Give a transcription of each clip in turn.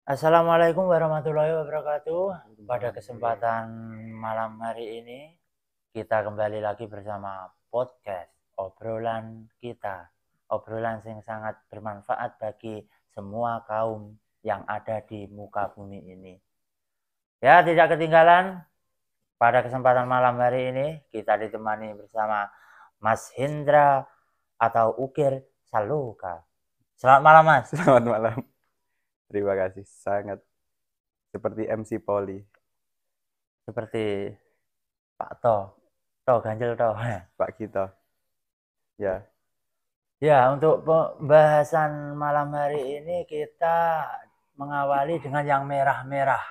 Assalamualaikum warahmatullahi wabarakatuh. Pada kesempatan malam hari ini, kita kembali lagi bersama podcast obrolan kita. Obrolan yang sangat bermanfaat bagi semua kaum yang ada di muka bumi ini. Ya, tidak ketinggalan pada kesempatan malam hari ini, kita ditemani bersama Mas Hendra atau Ukir Saloka. Selamat malam, Mas. Selamat malam. Terima kasih. Sangat seperti MC Poli. Seperti Pak To ganjel To. Pak Gito. Ya, Ya, untuk pembahasan malam hari ini kita mengawali dengan yang merah-merah.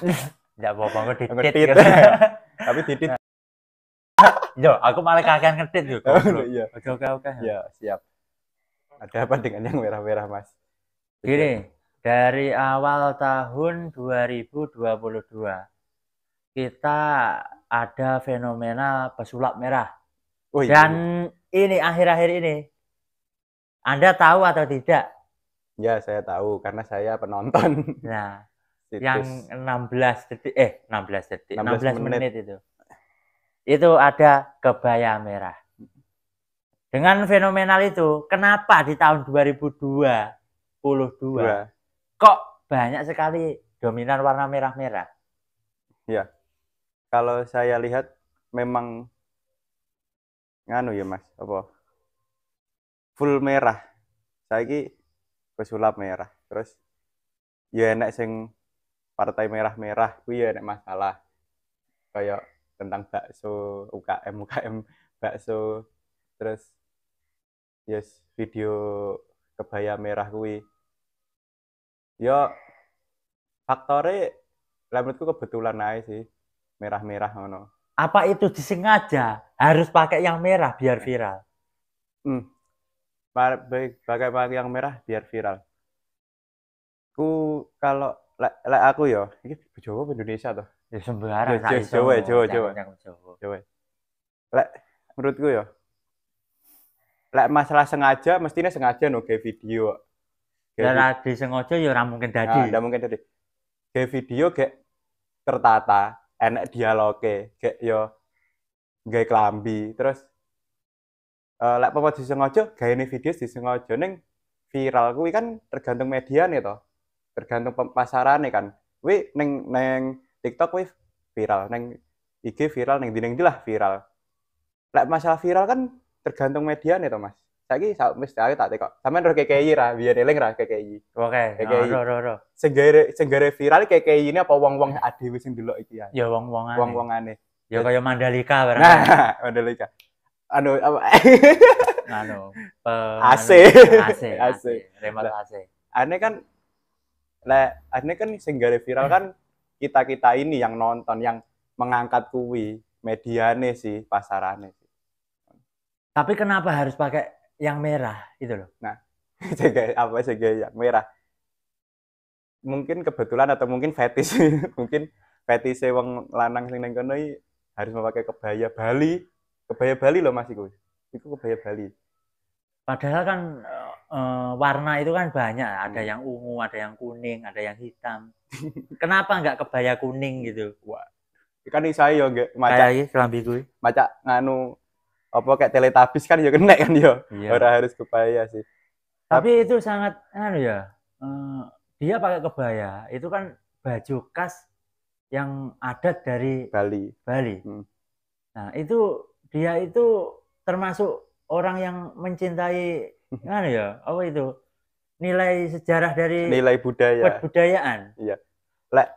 Tidak apa-apa, aku didit. ngedit. Gitu. Tapi didit. Yo, aku malah kaget ngedit juga. Iya. Oke. Ya, siap. Ada apa dengan yang merah-merah, Mas? Gini, dari awal tahun 2022 kita ada fenomena pesulap merah. Oh, iya. Dan ini akhir-akhir ini, Anda tahu atau tidak? Ya, saya tahu karena saya penonton. Nah, Situs. yang 16 menit itu. Itu ada kebaya merah. Dengan fenomenal itu, kenapa di tahun 2022 kok banyak sekali dominan warna merah-merah? Ya, kalau saya lihat memang nganu ya, Mas. Apa? Full merah. Saiki pesulap merah. Terus ya enek sing partai merah-merah kuwi ya enek masalah. Kayak tentang bakso, UKM bakso, terus yes video kebaya merah kuwi. Ya faktore menurutku kebetulan aja sih merah-merah ngono. Apa itu disengaja harus pakai yang merah biar viral? Pakai yang merah biar viral. Kalau lek aku ya, ini Jawa Indonesia toh. Ya sembarang Jawa. Lek menurutku ya, lek masalah sengaja mestinya sengaja no kayak video. Ya disengaja ya ora mungkin Nah, dadi. ndak mungkin jadi. Kayak video kayak tertata, enak dialoge, kayak yo gawe klambi, terus lek apa disengaja gawe video disengaja ning viral kuwi kan tergantung media nih toh. Tergantung pemasarannya kan. Kuwi neng TikTok kuwi viral, neng IG viral, neng di lah viral. Lek masalah viral kan tergantung media nih toh, Mas. Saiki mesti aku tak tekok. Sampeyan ro KKI ra, biyen eling ra KKI. Oke, KKI. ro. Senggare viral KKI ini apa wong-wong adewe sing delok iki ya. Ya wong-wongane. Wong-wongane. Ya kaya Mandalika barang. Nah, Mandalika. Anu apa? Anu, AC. remote AC. Aneh kan aneh kan senggare viral kan kita ini yang nonton, yang mengangkat kuwi mediane sih, pasarane sih. Tapi kenapa harus pakai yang merah itu loh? Nah, jaga yang merah. Mungkin kebetulan atau mungkin fetish. Mungkin fetish wong lanang sing nang kono harus memakai kebaya Bali. Kebaya Bali loh Mas iku. Iku kebaya Bali. Padahal kan warna itu kan banyak, ada yang ungu, ada yang kuning, ada yang hitam. Kenapa nggak kebaya kuning gitu? Wah, kan saya yo nggak maca iki kelambi kuwi. Maca nganu apa kayak Teletubbies kan ya kena kan yo. Iya. Ora harus kebaya sih. Tapi itu sangat anu ya. Dia pakai kebaya, itu kan baju khas yang adat dari Bali. Nah, itu dia itu termasuk orang yang mencintai anu ya, apa itu? Nilai sejarah dari nilai budayaan. Iya. Lek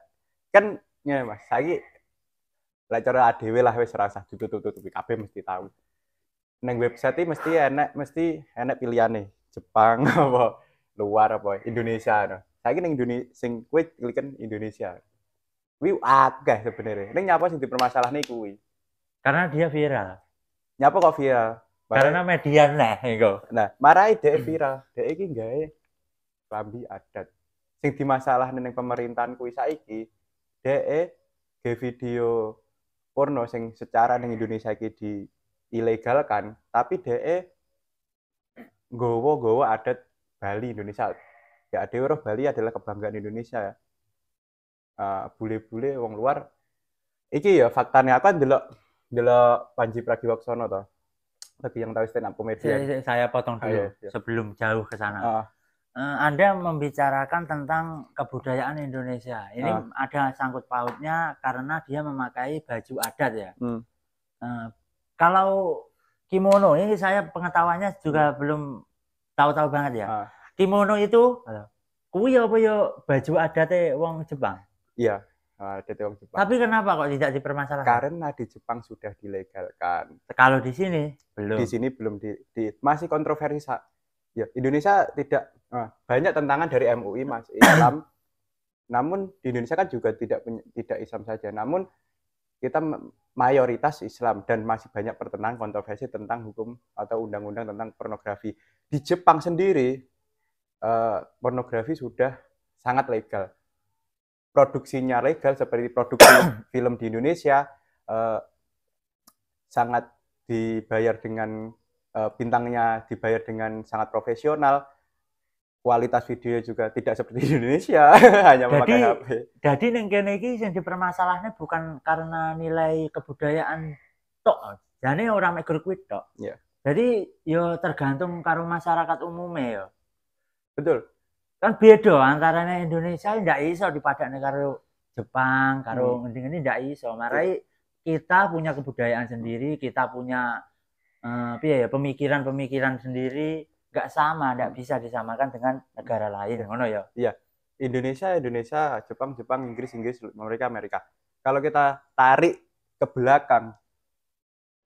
kan ya Mas, saiki lek cara adewe lah wis ora usah ditutup-tutupi kabeh mesti tahu. Nang website mesti enak pilihane. Jepang apa luar apa Indonesia no. Saiki ning Indonesia sing kowe kliken Indonesia. Kuwi akeh sebenarnya. Ning nyapa sing dipermasalahne kuwi? Karena dia viral. Nyapa kok viral? Karena media nah iku. Nah, marai dhek viral. Dhek iki gawe klambi adat. Sing dimasalahne ning pemerintahan kuwi saiki, dhek gawe video porno sing secara ning Indonesia iki diilegalkan, tapi dhek nggawa adat Bali Indonesia. Ya ada orang Bali adalah kebanggaan Indonesia ya. Bule-bule wong luar. Iki ya faktanya aku kan delok Panji Pragiwaksono toh. Bagi yang tahu stand up comedian. Saya potong dulu Iya. sebelum jauh ke sana. Ah, Anda membicarakan tentang kebudayaan Indonesia. Ini ada sangkut pautnya karena dia memakai baju adat ya. Kalau kimono ini saya pengetahuannya juga belum tahu-tahu banget ya. Kimono itu kuwi apa ya baju adatnya wong Jepang? Iya, adat wong Jepang. Tapi kenapa kok tidak dipermasalahkan? Karena di Jepang sudah dilegalkan. Kalau di sini belum. Di sini belum masih kontroversi. Ya, Indonesia tidak banyak tentangan dari MUI Mas Islam. Namun di Indonesia kan juga tidak Islam saja. Namun kita mayoritas Islam dan masih banyak pertentangan kontroversi tentang hukum atau undang-undang tentang pornografi. Di Jepang sendiri pornografi sudah sangat legal. Produksinya legal seperti produksi film di Indonesia sangat dibayar dengan bintangnya dibayar dengan sangat profesional. Kualitas video juga tidak seperti di Indonesia, hanya memakai HP. Jadi ning kene iki sing dipermasalahne bukan karena nilai kebudayaan tok. Jane ora mek kuwi tok. Yeah. Jadi yo tergantung karo masyarakat umumnya yo. Betul. Kan beda antaranya Indonesia ndak iso dipadakne karo Jepang, karo ngendi-ngendi ndak iso. Marai kita punya kebudayaan sendiri, kita punya pemikiran sendiri. Nggak sama, nggak bisa disamakan dengan negara lain, ngono ya? Iya, Indonesia, Jepang, Inggris, Amerika. Kalau kita tarik ke belakang,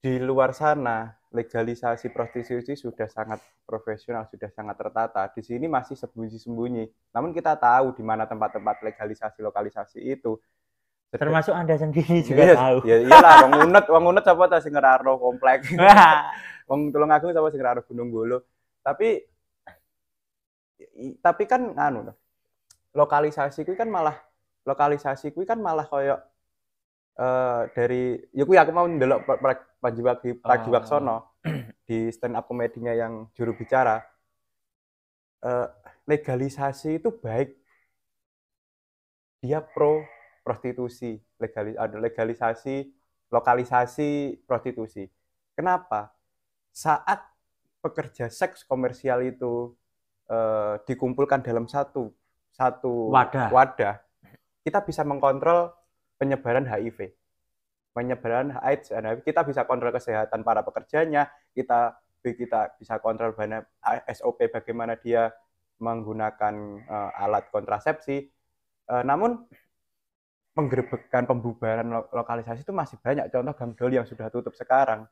di luar sana legalisasi prostitusi sudah sangat profesional, sudah sangat tertata. Di sini masih sembunyi-sembunyi. Namun kita tahu di mana tempat-tempat lokalisasi itu. Termasuk Anda sendiri juga tahu. Ya iyalah, wong unet sapa ta sing ngeraro komplek. Wong Tulungagung sapa sing ngeraro Gunung Bolo. Tapi kan lokalisasi kuwi kan malah koyo dari ya kuwi aku mau ndelok Panji Pragiwaksono di stand up komedinya yang juru bicara. Legalisasi itu baik. Dia pro prostitusi, lokalisasi prostitusi. Kenapa? Saat pekerja seks komersial itu dikumpulkan dalam satu wadah, kita bisa mengkontrol penyebaran HIV, penyebaran AIDS, kita bisa kontrol kesehatan para pekerjanya, kita bisa kontrol SOP bagaimana dia menggunakan alat kontrasepsi. Namun penggerebekan, pembubaran lokalisasi itu masih banyak. Contoh Gang Doli yang sudah tutup sekarang.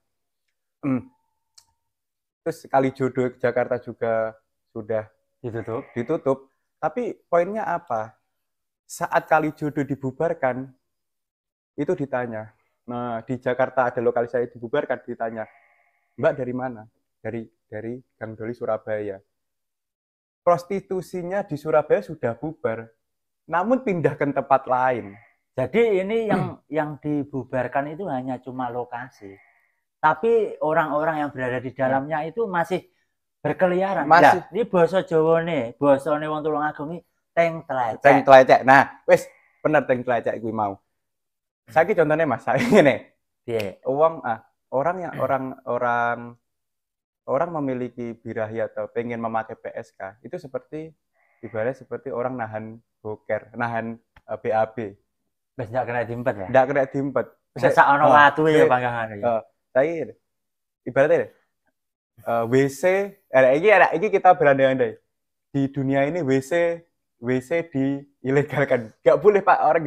Terus Kalijodo Jakarta juga sudah ditutup. Tapi poinnya apa? Saat Kalijodo dibubarkan, itu ditanya. Nah, di Jakarta ada lokalisasi dibubarkan, ditanya, Mbak dari mana? Dari Gang Doli Surabaya. Prostitusinya di Surabaya sudah bubar, namun pindah ke tempat lain. Jadi ini yang dibubarkan itu hanya cuma lokasi. Tapi orang-orang yang berada di dalamnya itu masih berkeliaran. Masih. Ini basa Jawa nih, basane wong Tulungagung iki teng tlecek. Teng tlecek. Nah, wis bener teng tlecek kuwi mau. Saiki contohnya Mas, saya ngene. Piye? Orang memiliki birahi atau pengen memakai PSK, itu ibaratnya seperti orang nahan boker, nahan BAB. Wis ndak kena diempet ya? Ndak kena diempet. Sak ono watu ya panggangan ya. Tapi ibaratnya WC, ini kita berandai-andai. Di dunia ini WC diilegalkan. Nggak boleh Pak, orang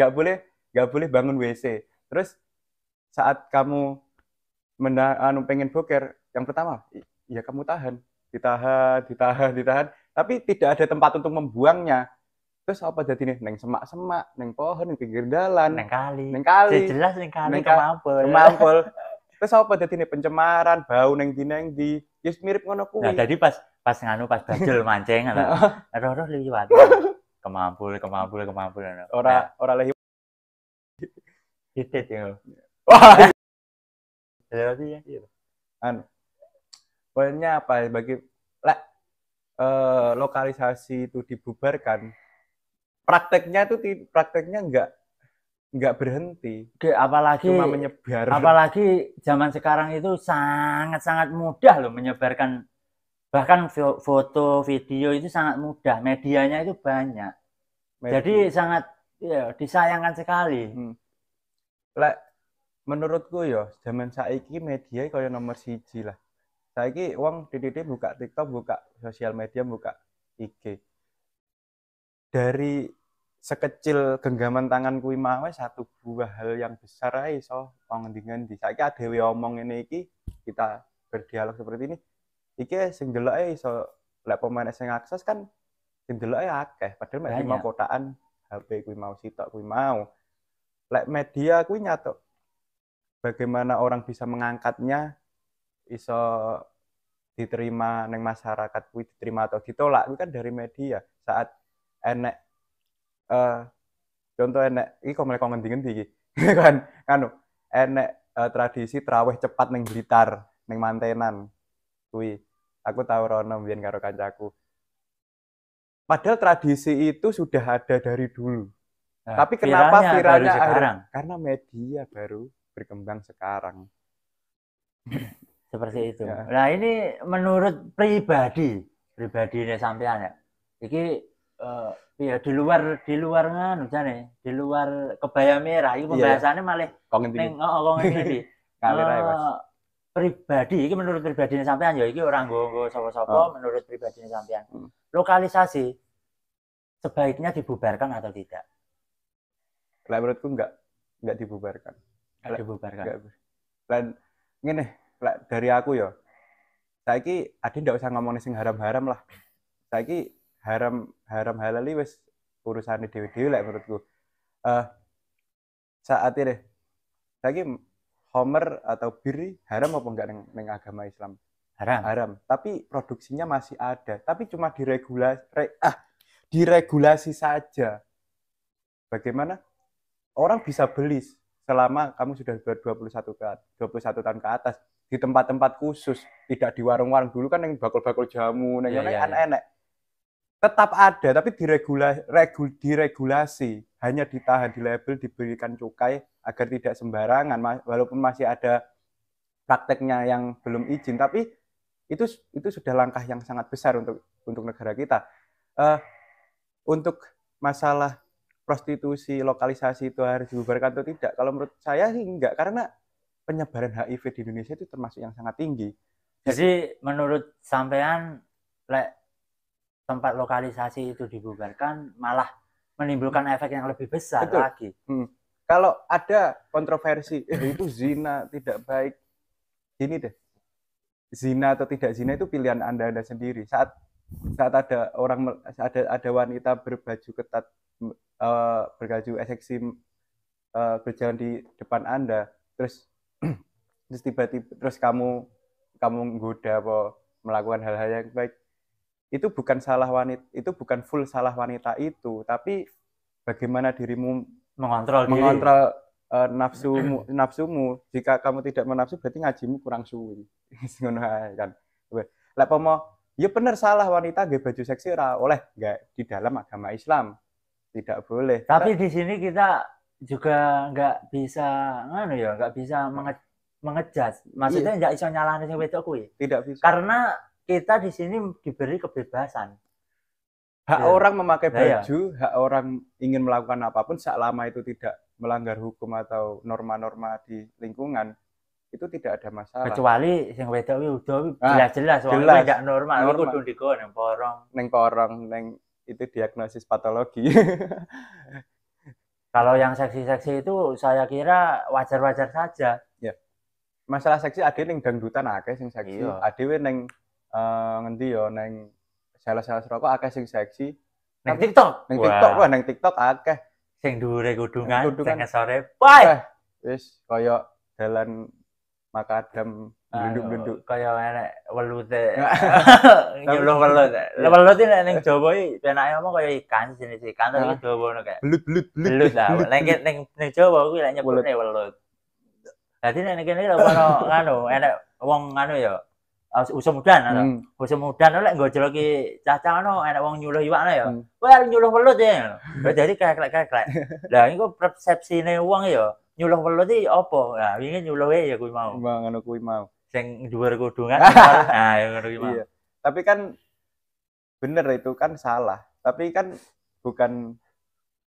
nggak boleh bangun WC. Terus saat kamu pengen boker, yang pertama, ya kamu ditahan. Tapi tidak ada tempat untuk membuangnya. Terus apa jadi nih? Neng semak-semak, neng pohon, neng pinggir jalan, neng kali. Jelas neng kali kemampul. Terus apa jadi nih? Pencemaran, bau neng di. Ya mirip ngono kuwi. Nah, jadi pas bajul mancing roh liwat. Kemampul. Ora lagi. Titit ya. Wah. Iya. Poinnya apa bagi lokalisasi itu dibubarkan, prakteknya nggak berhenti, Apalagi cuma menyebar. apalagi zaman sekarang itu sangat-sangat mudah loh menyebarkan, bahkan foto, video itu sangat mudah, medianya itu banyak. Jadi sangat ya disayangkan sekali. Lek menurutku ya zaman saiki media kaya nomor siji lah. Saiki wong titik buka TikTok, buka sosial media, buka IG. Dari sekecil genggaman tangan kuwi mau satu buah hal yang besar ae iso ngendi-ngendi. Saiki adewe omong ngene iki, kita berdialog seperti ini. Iki sing deloke iso lek pemain sing akses kan sing deloke akeh, padahal mek mau kotaan HP kuwi mau sitok kuwi mau. Lek media kuwi nyatok bagaimana orang bisa mengangkatnya, iso diterima neng masyarakat kuwi diterima atau ditolak kuwi kan dari media. Saat enek contoh enek iki kok mleko ngendi-ngendi iki kan enek tradisi traweh cepat neng Blitar, neng Mantenan kuwi. Aku tahu rono mbiyen karo kancaku. Padahal tradisi itu sudah ada dari dulu. Nah, tapi kenapa viralnya sekarang? Karena media baru berkembang sekarang. Seperti itu. Ya. Nah, ini menurut pribadi ini sampean ya. Iki ya di luar nganu jane, di luar kebaya merah iki pembahasannya malah ning ngene. Ngalir ae, Mas. Pribadi iki menurut pribadi sampean ya iki ora nggo sapa-sapa, menurut pribadi sampean. Lokalisasi sebaiknya dibubarkan atau tidak? Lah menurutku enggak dibubarkan. Enggak dibubarkan. Dan ngene, dari aku ya. Saiki ade ndak usah ngomongin sing haram-haram lah. Saiki haram halal wis urusane dhewe-dhewe lek menurutku. Saat ini saiki Homer atau bir haram apa enggak neng agama Islam? Haram. Tapi produksinya masih ada. Tapi cuma diregulasi saja. Bagaimana? Orang bisa beli selama kamu sudah 21 tahun ke atas di tempat-tempat khusus, tidak di warung-warung. Dulu kan yang bakul-bakul jamu, enak-enak. Tetap ada, tapi diregulasi, hanya ditahan, di label, diberikan cukai agar tidak sembarangan, walaupun masih ada prakteknya yang belum izin, tapi itu sudah langkah yang sangat besar untuk negara kita. Untuk masalah prostitusi, lokalisasi itu harus dibubarkan atau tidak? Kalau menurut saya sih enggak, karena penyebaran HIV di Indonesia itu termasuk yang sangat tinggi. Jadi menurut sampean, tempat lokalisasi itu dibubarkan malah menimbulkan efek yang lebih besar. Betul. Lagi. Kalau ada kontroversi, itu zina tidak baik. Gini deh, zina atau tidak zina itu pilihan Anda sendiri. Saat ada wanita berbaju ketat, berbaju seksi, berjalan di depan Anda, terus tiba-tiba terus kamu menggoda apa melakukan hal-hal yang baik, itu bukan salah wanita, itu bukan full salah wanita itu, tapi bagaimana dirimu mengontrol nafsumu. Jika kamu tidak menafsu, berarti ngajimu kurang suwi. Ngono kan. Lek pomo ya benar salah wanita nggih baju seksi ora oleh enggak di dalam agama Islam. Tidak boleh. Tapi di sini kita juga nggak bisa mengejat. Maksudnya nggak bisa nyalahne sing wedok kuwi. Tidak bisa. Karena kita di sini diberi kebebasan. Hak orang memakai baju, hak orang ingin melakukan apapun selama itu tidak melanggar hukum atau norma-norma di lingkungan, itu tidak ada masalah. Kecuali sing wedok kuwi udah jelas-jelas wong enggak normal, kudu digo nang porong. Neng itu diagnosis patologi. Kalau yang seksi-seksi itu saya kira wajar-wajar saja. Ya. Masalah seksi ada ning dangdutan akeh sing seksi, adewe ning ngendi yo neng sales rokok akeh sing seksi. Neng TikTok. Neng TikTok akeh. Sing dhuwure kudungan, sing sore. Wah. Wis kaya dalan makadam blunduk-blunduk kaya enek welute. Nyuluh welut. Welut iki ning Jawa iki penake ngomong kaya ikan, jenis ikan iki Jawa ngono kae. Belut lah. Ning Jawa kuwi lek nyebutne welut. Dadi nek kene lho ono enek wong ya usum udan atau usum udan lek nggo joloki cacah ono enek wong nyuluh iwakno ya. Kowe arep nyuluh welut ya. Jadi keklek-keklek. Lah iku persepsine wong ya nyuluh welut iki apa? Nah, wingi nyuluhe ya kuwi mau. Ngono kuwi mau. Sing dhuwur kudungan nah ya ngono kuwi mau. Iya. Tapi kan bener itu kan salah. Tapi kan bukan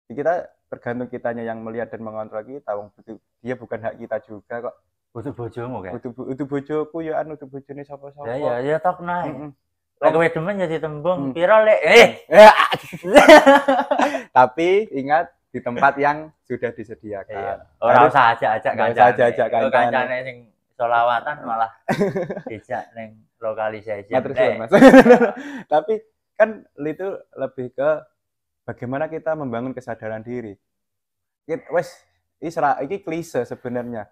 kita tergantung kitanya yang melihat dan mengontrol kita. Wong dia bukan hak kita juga kok. Butuh bojomu kan? Butuh bojoku ya anu butuh bojone sapa-sapa. Ya tok nae. Lek kowe demen ya ditembung pira lek. Tapi ingat di tempat yang sudah disediakan. Iya. Ora usah ajak-ajak kancane. Kancane sing selawatan malah dijak ning lokalisasi. Mas. Tapi kan itu lebih ke bagaimana kita membangun kesadaran diri. Wes iki klise sebenarnya.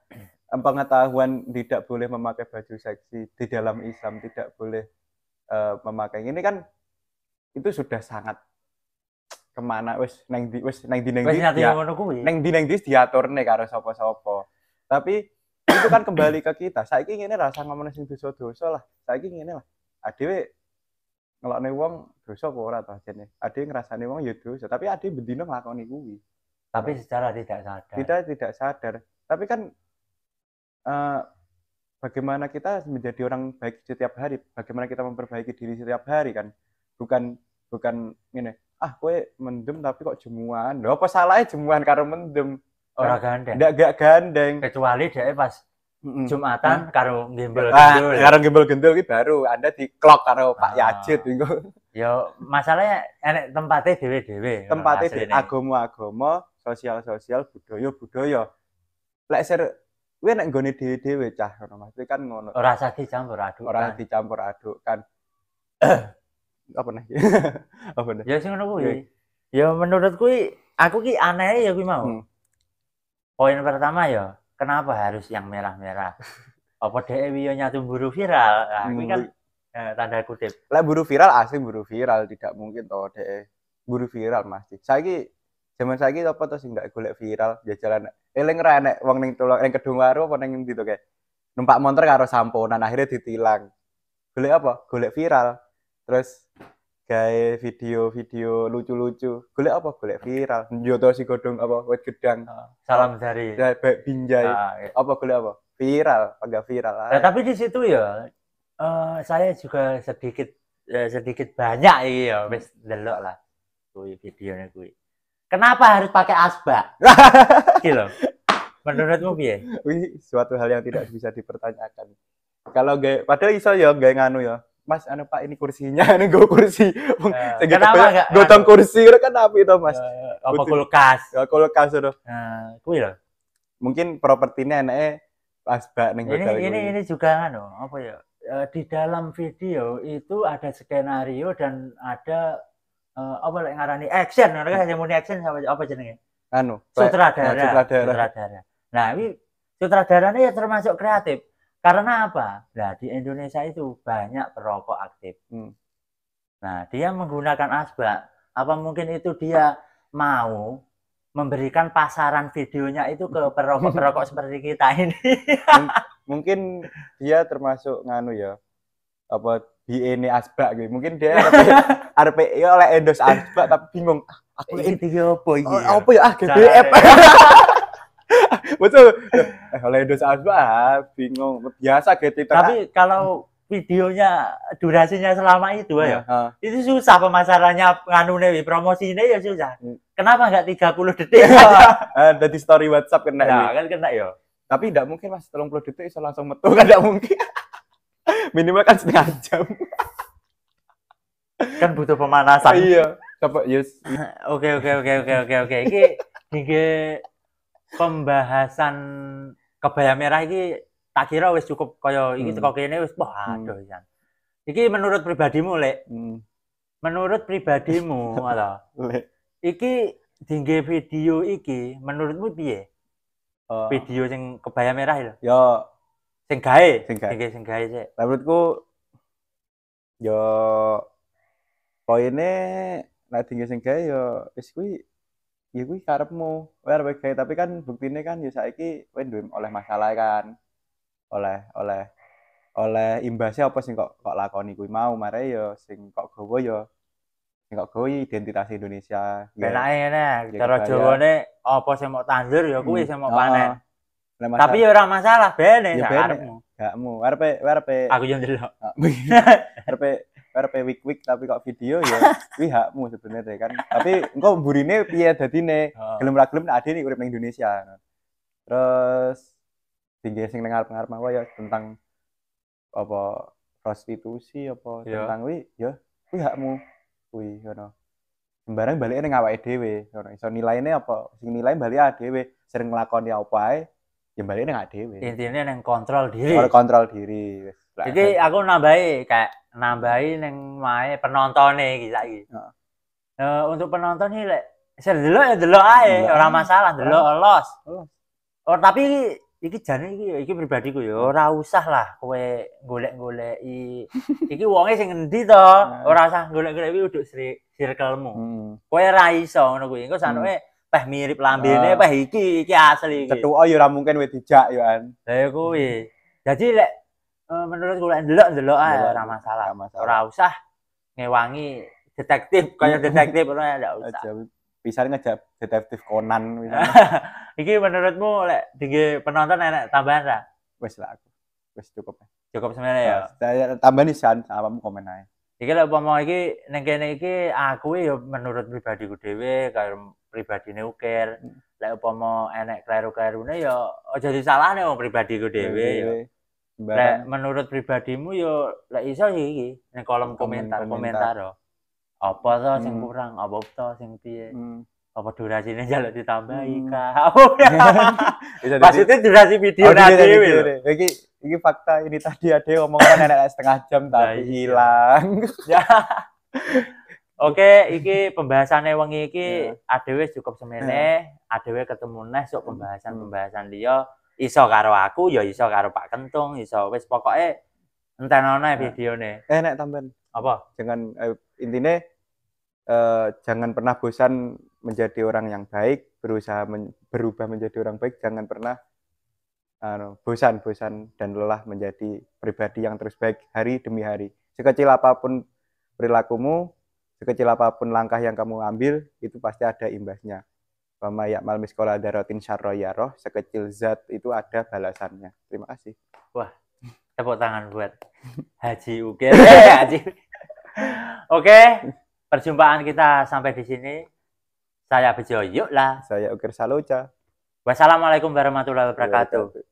Pengetahuan tidak boleh memakai baju seksi di dalam Islam, tidak boleh memakai ini kan itu sudah sangat kemana wis neng di diaturne karo sapa-sapa. Tapi itu kan kembali ke kita. Saiki ngene rasa ngomong sing dosa-dosa lah. Saiki ngene lah. Adewe ngelokne wong dosa apa ora to jane. Adewe ngrasani wong ya dosa, tapi adewe bendina nglakoni kuwi. Tapi secara tidak sadar. Kita tidak sadar. Tapi kan bagaimana kita menjadi orang baik setiap hari, bagaimana kita memperbaiki diri setiap hari kan, bukan ini kowe mendem tapi kok jemuan, lho apa salahnya jemuan karo mendem ora gandeng, gak gandeng kecuali dia pas Jumatan karo gembel gendul iki baru Anda diklok karo Pak Yajid iku. Ya masalahnya enek tempatnya dhewe-dhewe. Tempatnya agama-agama, sosial-sosial, budaya-budaya. Lek kuwi nek nggone dhewe-dhewe cah ngono Mas. Kan ngono. Ora usah dicampur aduk. Ora dicampur aduk kan. Apa nih? Apa nih? Ya sing ngono kuwi. Ya menurutku aku ki aneh ya kuwi mau. Poin pertama ya, kenapa harus yang merah-merah? Apa dhewe yo nyatu buru viral? Nah, kuwi kan tanda kutip. Lah buru viral asli buru viral, tidak mungkin toh dhewe buru viral Mas. Saiki zaman saiki apa to sing gak golek viral jajalan eling ra nek wong ning tulung ning Kedung Waru apa ning ndi to kae numpak motor karo samponan akhirnya ditilang golek apa golek viral terus gawe video-video lucu-lucu golek apa golek viral njoto si godhong apa wit gedang salam jari binjai apa golek apa viral agak viral nah, tapi di situ ya saya juga sedikit banyak ya wis delok lah kuwi videone kuwi. Kenapa harus pakai asbak? Gitu. Menurutmu piye? Wih, suatu hal yang tidak bisa dipertanyakan. Kalau padahal iso ya gawe nganu ya. Mas, Pak ini kursinya, anu go kursi. Kenapa enggak gotong kursi kan apa itu, Mas? Apa kulkas? Ya kulkas itu. Nah, kuwi lho. Mungkin propertinya enake asbak ning hotel. Ini juga anu, apa ya? Di dalam video itu ada skenario dan ada apa lek ngarani action, mereka hanya muni action apa jenenge? Anu, sutradara. Nah, ini sutradaranya ya termasuk kreatif. Karena apa? Nah, di Indonesia itu banyak perokok aktif. Nah, dia menggunakan asbak. Apa mungkin itu dia mau memberikan pasaran videonya itu ke perokok-perokok seperti kita ini? Mungkin dia termasuk nganu ya. Apa ini asbak gitu. Mungkin dia arep ya oleh endorse asbak tapi bingung. Aku iki apa iki? Apa ya GBF. Betul. Oleh endorse asbak bingung. Biasa gitu. Tapi kalau videonya durasinya selama itu ya. Itu susah pemasarannya nganune promosinya ya susah. Kenapa enggak 30 detik? Ada di story WhatsApp kena. Nah, kan kena ya. Tapi enggak mungkin Mas 30 detik bisa langsung metu kan enggak mungkin. Minimal kan setengah jam. Kan butuh pemanasan. Iya. Coba yes. Oke. Iki pembahasan kebaya merah iki tak kira wis cukup kaya iki teko kene wis aduh ya. Iki menurut pribadimu, Lek. Menurut pribadimu atau Lek. Iki dingge video iki menurutmu piye? Video sing kebaya merah lho. Ya sing gawe sik. Menurutku yo poine nek tinggi sing gawe yo wis kuwi ya kuwi karepmu. Kowe arep gawe tapi kan buktine kan ya saiki kowe duwe oleh masalah kan. Oleh oleh imbasnya apa sing kok lakoni kuwi mau mare ya sing kok gawa identitas Indonesia ya. Penake ngene, ya cara kebaya. Jawane apa sing mau tandur ya kuwi sing mau panen. Lah Tapi ya ora masalah, bene ya sak bene karepmu. gakmu arepe Aku yo ndelok. wik tapi kok video ya kuwi hakmu sebenarnya kan. Tapi engko mburine piye dadine? Gelem ra gelem nek adine urip ning Indonesia. Terus tinggi sing ning arep-arep mau ya tentang apa prostitusi apa tentang kuwi ya kuwi hakmu kuwi ngono. Sembarang balik ning awake dhewe ngono. Iso nilaine apa? Sing nilai balik dhewe. Sering nglakoni apa ae ya balik ning awake dhewe. Intine ning kontrol diri. Kontrol diri wis. Jadi aku nambahi ning mae penontone iki saiki. Untuk penonton iki lek iso delok ya delok ae, ora masalah delok los. Oh tapi iki jane iki pribadiku ya ora usah lah kowe golek-goleki iki wonge sing endi to, ora usah golek-golek iki uduk circle-mu. Kowe ora iso ngono kuwi. Engko sanuke peh mirip lambene peh iki asli iki. Cetuke ya ora mungkin wis dijak yo an. Lah ya kuwi. Jadi lek menurut golek ndelok ae ora masalah. Ora usah ngewangi detektif kaya detektif ora usah. Pisan ngejak detektif Conan Iki menurutmu lek tinggi penonton enak tambahan ra? Wis lah aku. Wis cukup. Cukup sebenarnya ya. Tambahan isan apamu komen ae. Iki lek umpama iki ning kene iki aku ya menurut pribadiku dhewe karo pribadine Ukir. Lek umpama enek kleru-klerune ya aja disalahne wong pribadiku dhewe ya. Lek menurut pribadimu ya lek iso iki ning kolom komentar apa to sing kurang, apa to sing piye. Apa durasine njaluk ditambahi kah? Maksudnya durasi video dhewe. Iki fakta ini tadi ade omongan enek setengah jam tapi hilang. Oke, iki pembahasannya wengi iki adewe cukup semene, adewe ketemu neh sok pembahasan liya. Iso karo aku, ya iso karo Pak Kentung, iso wis pokoke entenone videone. Nek tambahan. Apa? Jangan intinya jangan pernah bosan menjadi orang yang baik, berusaha berubah menjadi orang baik, jangan pernah bosan dan lelah menjadi pribadi yang terus baik hari demi hari. Sekecil apapun perilakumu, sekecil apapun langkah yang kamu ambil, itu pasti ada imbasnya. Wama ya'mal miskola darotin syarra yarah, sekecil zat itu ada balasannya. Terima kasih. Wah, tepuk tangan buat Haji Ukir. Oke, perjumpaan kita sampai di sini. Saya Bejo Yuk lah. Saya Ukir Saloca. Wassalamualaikum warahmatullahi wabarakatuh.